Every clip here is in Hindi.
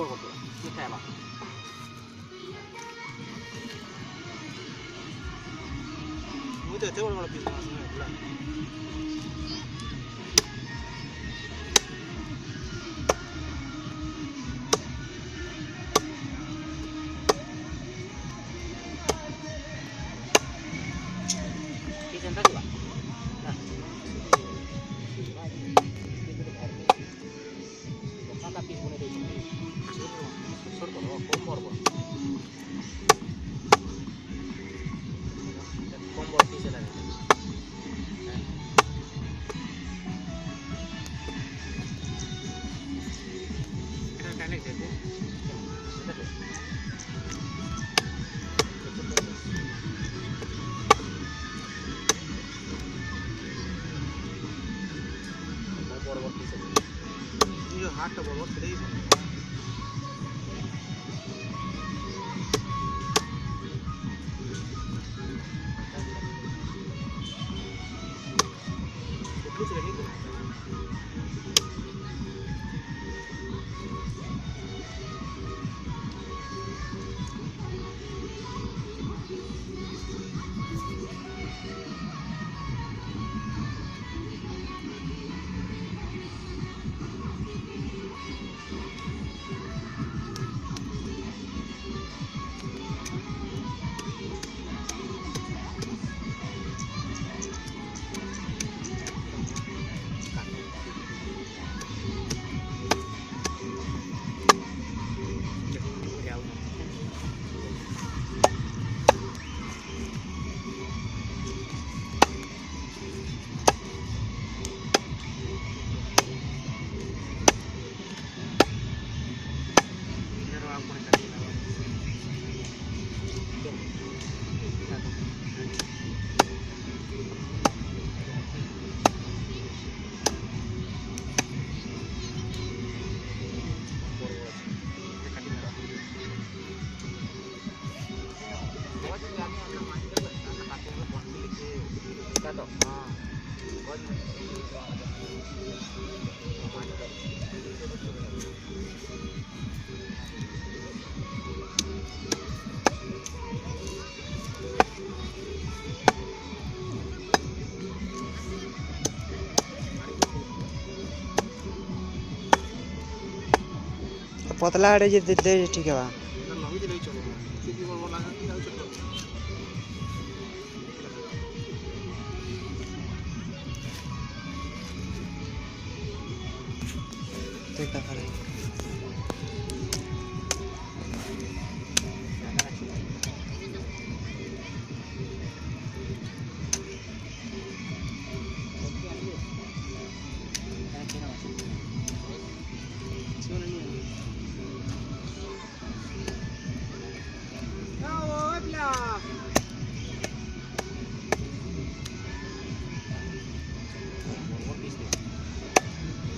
বড় বড় মিঠা এলা মুই তো এত বড় বড় পিস বানাছি না এগুলা কিচেন থাকবা না সাদা পিস বনে দিয়েছি ছোট বড় কম বড় বড় কম বড় পিস লাগে এটা কানেক্ট আছে এটা বড় বড় পিস আছে এই হাতটা বড় বড় সেটাই कुछ नहीं पतला आड़े जे दे ठीक है बा नवी दिले चलो किसी बड़ बड़ लगा कि छोट ठीक है खरे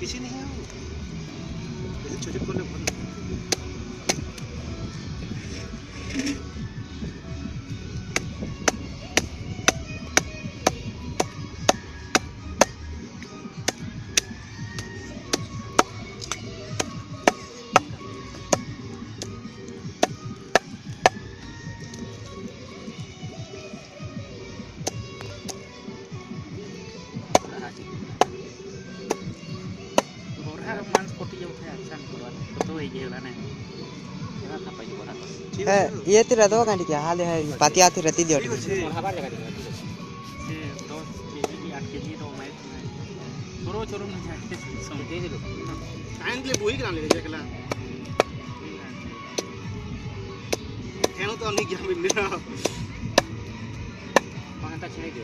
पीछे नहीं है वो छोटे को ले बहुत ये तेरा दो घंटे क्या हाल है पाती आती रहती दियो हमार जगह दिखा से 10 केजी की 8 केजी तो मैं छोरो छोरो नहीं जाते समझे दे लो टाइम के लिए वही करा ले जकला तो नहीं क्या मिल रहा पांता छे दे